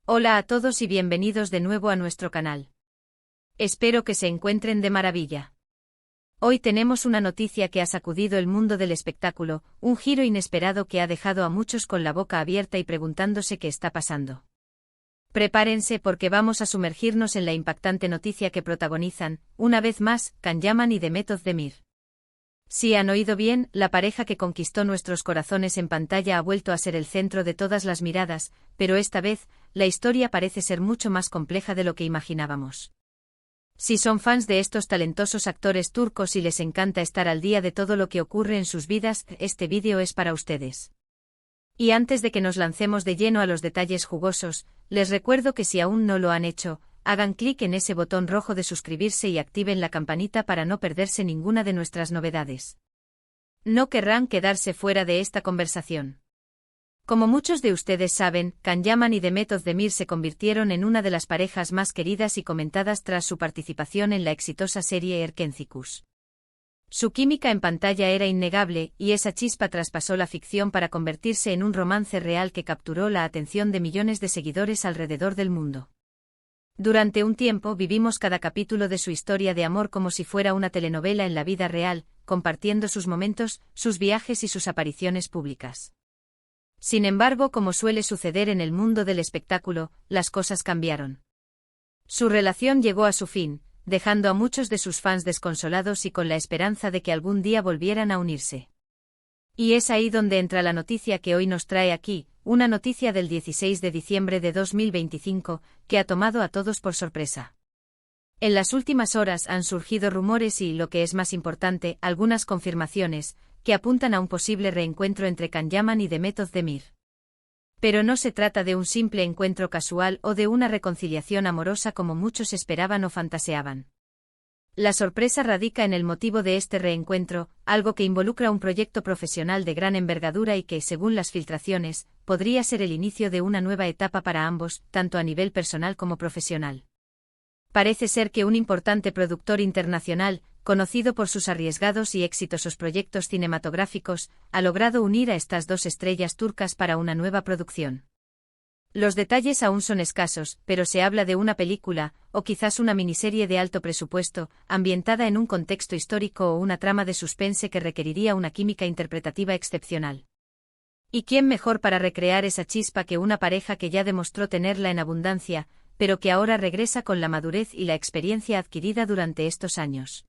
Hola a todos y bienvenidos de nuevo a nuestro canal. Espero que se encuentren de maravilla. Hoy tenemos una noticia que ha sacudido el mundo del espectáculo, un giro inesperado que ha dejado a muchos con la boca abierta y preguntándose qué está pasando. Prepárense porque vamos a sumergirnos en la impactante noticia que protagonizan, una vez más, Can Yaman y Demet Özdemir. Sí han oído bien, la pareja que conquistó nuestros corazones en pantalla ha vuelto a ser el centro de todas las miradas, pero esta vez, la historia parece ser mucho más compleja de lo que imaginábamos. Si son fans de estos talentosos actores turcos y les encanta estar al día de todo lo que ocurre en sus vidas, este vídeo es para ustedes. Y antes de que nos lancemos de lleno a los detalles jugosos, les recuerdo que si aún no lo han hecho, hagan clic en ese botón rojo de suscribirse y activen la campanita para no perderse ninguna de nuestras novedades. No querrán quedarse fuera de esta conversación. Como muchos de ustedes saben, Can Yaman y Demet Özdemir se convirtieron en una de las parejas más queridas y comentadas tras su participación en la exitosa serie Erkenci. Su química en pantalla era innegable, y esa chispa traspasó la ficción para convertirse en un romance real que capturó la atención de millones de seguidores alrededor del mundo. Durante un tiempo vivimos cada capítulo de su historia de amor como si fuera una telenovela en la vida real, compartiendo sus momentos, sus viajes y sus apariciones públicas. Sin embargo, como suele suceder en el mundo del espectáculo, las cosas cambiaron. Su relación llegó a su fin, dejando a muchos de sus fans desconsolados y con la esperanza de que algún día volvieran a unirse. Y es ahí donde entra la noticia que hoy nos trae aquí, una noticia del 16 de diciembre de 2025, que ha tomado a todos por sorpresa. En las últimas horas han surgido rumores y, lo que es más importante, algunas confirmaciones, que apuntan a un posible reencuentro entre Can Yaman y Demet Özdemir. Pero no se trata de un simple encuentro casual o de una reconciliación amorosa como muchos esperaban o fantaseaban. La sorpresa radica en el motivo de este reencuentro, algo que involucra un proyecto profesional de gran envergadura y que, según las filtraciones, podría ser el inicio de una nueva etapa para ambos, tanto a nivel personal como profesional. Parece ser que un importante productor internacional, conocido por sus arriesgados y exitosos proyectos cinematográficos, ha logrado unir a estas dos estrellas turcas para una nueva producción. Los detalles aún son escasos, pero se habla de una película, o quizás una miniserie de alto presupuesto, ambientada en un contexto histórico o una trama de suspense que requeriría una química interpretativa excepcional. ¿Y quién mejor para recrear esa chispa que una pareja que ya demostró tenerla en abundancia, pero que ahora regresa con la madurez y la experiencia adquirida durante estos años?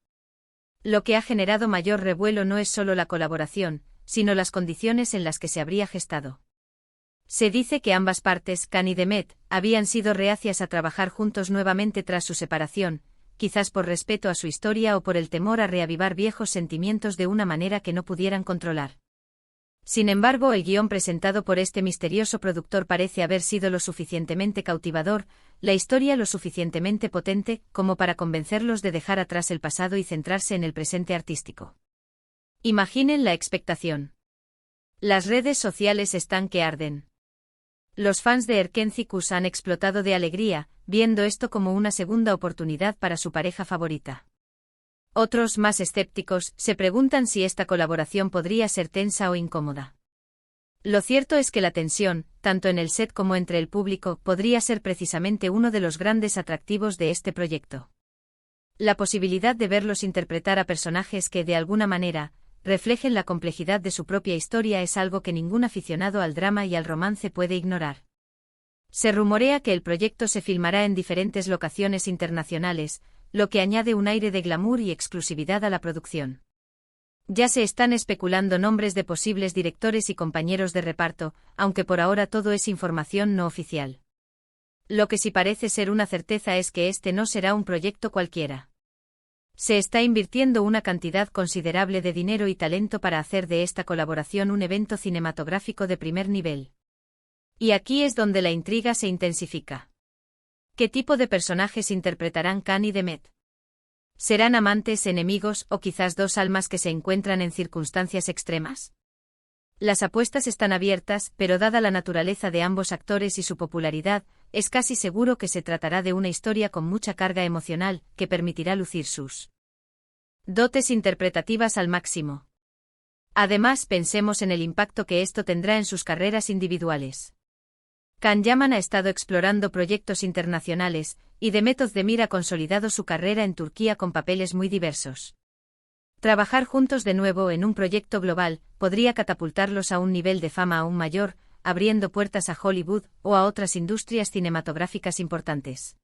Lo que ha generado mayor revuelo no es solo la colaboración, sino las condiciones en las que se habría gestado. Se dice que ambas partes, Can y Demet, habían sido reacias a trabajar juntos nuevamente tras su separación, quizás por respeto a su historia o por el temor a reavivar viejos sentimientos de una manera que no pudieran controlar. Sin embargo, el guión presentado por este misterioso productor parece haber sido lo suficientemente cautivador, la historia lo suficientemente potente, como para convencerlos de dejar atrás el pasado y centrarse en el presente artístico. Imaginen la expectación. Las redes sociales están que arden. Los fans de Erkenci han explotado de alegría, viendo esto como una segunda oportunidad para su pareja favorita. Otros, más escépticos, se preguntan si esta colaboración podría ser tensa o incómoda. Lo cierto es que la tensión, tanto en el set como entre el público, podría ser precisamente uno de los grandes atractivos de este proyecto. La posibilidad de verlos interpretar a personajes que, de alguna manera, reflejen la complejidad de su propia historia es algo que ningún aficionado al drama y al romance puede ignorar. Se rumorea que el proyecto se filmará en diferentes locaciones internacionales, lo que añade un aire de glamour y exclusividad a la producción. Ya se están especulando nombres de posibles directores y compañeros de reparto, aunque por ahora todo es información no oficial. Lo que sí parece ser una certeza es que este no será un proyecto cualquiera. Se está invirtiendo una cantidad considerable de dinero y talento para hacer de esta colaboración un evento cinematográfico de primer nivel. Y aquí es donde la intriga se intensifica. ¿Qué tipo de personajes interpretarán Can y Demet? ¿Serán amantes, enemigos o quizás dos almas que se encuentran en circunstancias extremas? Las apuestas están abiertas, pero dada la naturaleza de ambos actores y su popularidad, es casi seguro que se tratará de una historia con mucha carga emocional, que permitirá lucir sus dotes interpretativas al máximo. Además, pensemos en el impacto que esto tendrá en sus carreras individuales. Can Yaman ha estado explorando proyectos internacionales, y Demet Özdemir ha consolidado su carrera en Turquía con papeles muy diversos. Trabajar juntos de nuevo en un proyecto global podría catapultarlos a un nivel de fama aún mayor, abriendo puertas a Hollywood o a otras industrias cinematográficas importantes.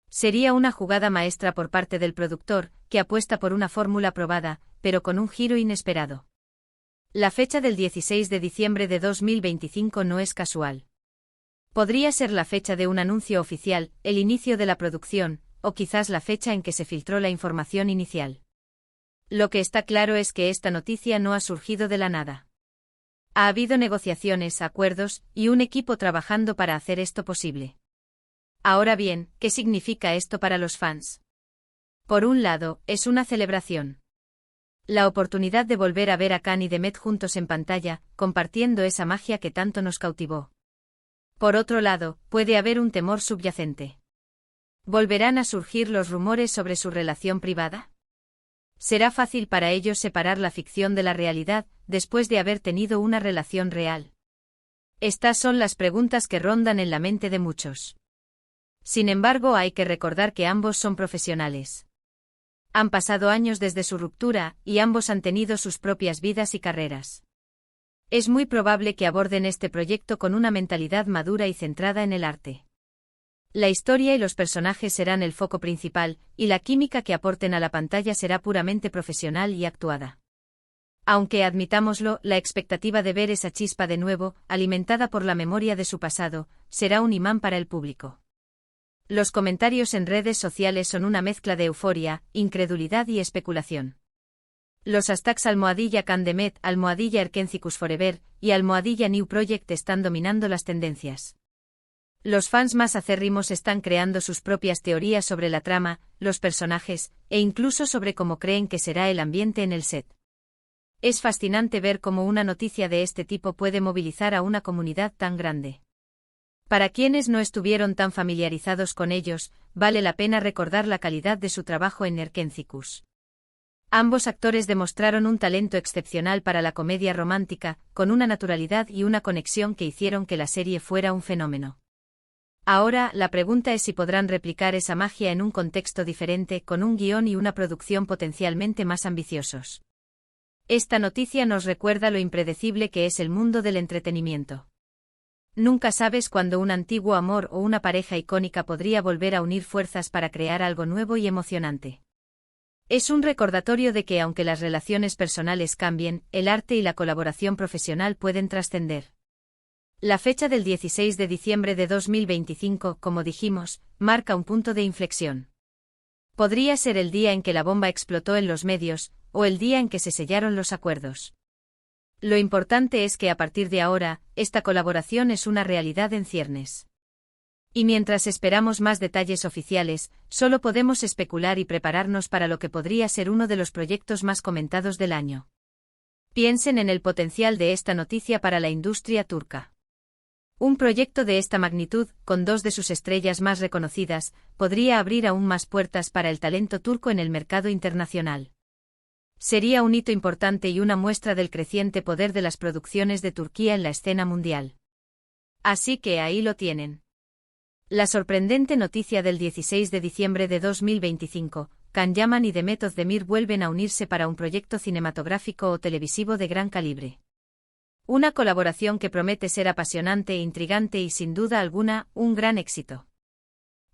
Sería una jugada maestra por parte del productor, que apuesta por una fórmula probada, pero con un giro inesperado. La fecha del 16 de diciembre de 2025 no es casual. Podría ser la fecha de un anuncio oficial, el inicio de la producción, o quizás la fecha en que se filtró la información inicial. Lo que está claro es que esta noticia no ha surgido de la nada. Ha habido negociaciones, acuerdos, y un equipo trabajando para hacer esto posible. Ahora bien, ¿qué significa esto para los fans? Por un lado, es una celebración. La oportunidad de volver a ver a Can y Demet juntos en pantalla, compartiendo esa magia que tanto nos cautivó. Por otro lado, puede haber un temor subyacente. ¿Volverán a surgir los rumores sobre su relación privada? ¿Será fácil para ellos separar la ficción de la realidad, después de haber tenido una relación real? Estas son las preguntas que rondan en la mente de muchos. Sin embargo, hay que recordar que ambos son profesionales. Han pasado años desde su ruptura, y ambos han tenido sus propias vidas y carreras. Es muy probable que aborden este proyecto con una mentalidad madura y centrada en el arte. La historia y los personajes serán el foco principal, y la química que aporten a la pantalla será puramente profesional y actuada. Aunque admitámoslo, la expectativa de ver esa chispa de nuevo, alimentada por la memoria de su pasado, será un imán para el público. Los comentarios en redes sociales son una mezcla de euforia, incredulidad y especulación. Los hashtags #Can Demet, #Erkencicus Forever y #New Project están dominando las tendencias. Los fans más acérrimos están creando sus propias teorías sobre la trama, los personajes, e incluso sobre cómo creen que será el ambiente en el set. Es fascinante ver cómo una noticia de este tipo puede movilizar a una comunidad tan grande. Para quienes no estuvieron tan familiarizados con ellos, vale la pena recordar la calidad de su trabajo en Erkencicus. Ambos actores demostraron un talento excepcional para la comedia romántica, con una naturalidad y una conexión que hicieron que la serie fuera un fenómeno. Ahora, la pregunta es si podrán replicar esa magia en un contexto diferente, con un guión y una producción potencialmente más ambiciosos. Esta noticia nos recuerda lo impredecible que es el mundo del entretenimiento. Nunca sabes cuándo un antiguo amor o una pareja icónica podría volver a unir fuerzas para crear algo nuevo y emocionante. Es un recordatorio de que aunque las relaciones personales cambien, el arte y la colaboración profesional pueden trascender. La fecha del 16 de diciembre de 2025, como dijimos, marca un punto de inflexión. Podría ser el día en que la bomba explotó en los medios, o el día en que se sellaron los acuerdos. Lo importante es que a partir de ahora, esta colaboración es una realidad en ciernes. Y mientras esperamos más detalles oficiales, solo podemos especular y prepararnos para lo que podría ser uno de los proyectos más comentados del año. Piensen en el potencial de esta noticia para la industria turca. Un proyecto de esta magnitud, con dos de sus estrellas más reconocidas, podría abrir aún más puertas para el talento turco en el mercado internacional. Sería un hito importante y una muestra del creciente poder de las producciones de Turquía en la escena mundial. Así que ahí lo tienen. La sorprendente noticia del 16 de diciembre de 2025, Can Yaman y Demet Özdemir vuelven a unirse para un proyecto cinematográfico o televisivo de gran calibre. Una colaboración que promete ser apasionante e intrigante y sin duda alguna, un gran éxito.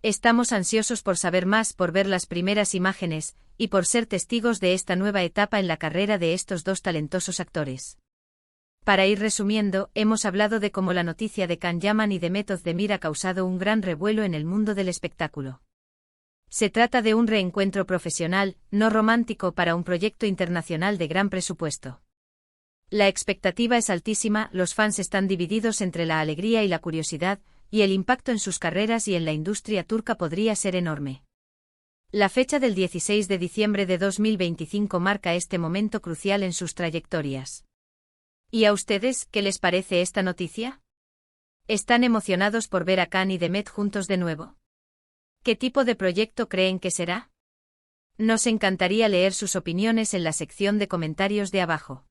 Estamos ansiosos por saber más, por ver las primeras imágenes, y por ser testigos de esta nueva etapa en la carrera de estos dos talentosos actores. Para ir resumiendo, hemos hablado de cómo la noticia de Can Yaman y Demet Özdemir ha causado un gran revuelo en el mundo del espectáculo. Se trata de un reencuentro profesional, no romántico, para un proyecto internacional de gran presupuesto. La expectativa es altísima, los fans están divididos entre la alegría y la curiosidad, y el impacto en sus carreras y en la industria turca podría ser enorme. La fecha del 16 de diciembre de 2025 marca este momento crucial en sus trayectorias. ¿Y a ustedes, qué les parece esta noticia? ¿Están emocionados por ver a Can y Demet juntos de nuevo? ¿Qué tipo de proyecto creen que será? Nos encantaría leer sus opiniones en la sección de comentarios de abajo.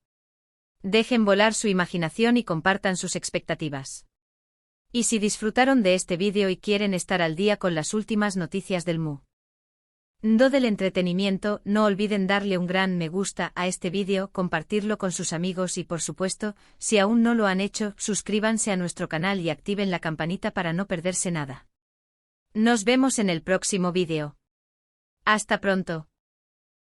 Dejen volar su imaginación y compartan sus expectativas. Y si disfrutaron de este vídeo y quieren estar al día con las últimas noticias del mundo del entretenimiento, no olviden darle un gran me gusta a este vídeo, compartirlo con sus amigos y por supuesto, si aún no lo han hecho, suscríbanse a nuestro canal y activen la campanita para no perderse nada. Nos vemos en el próximo vídeo. Hasta pronto.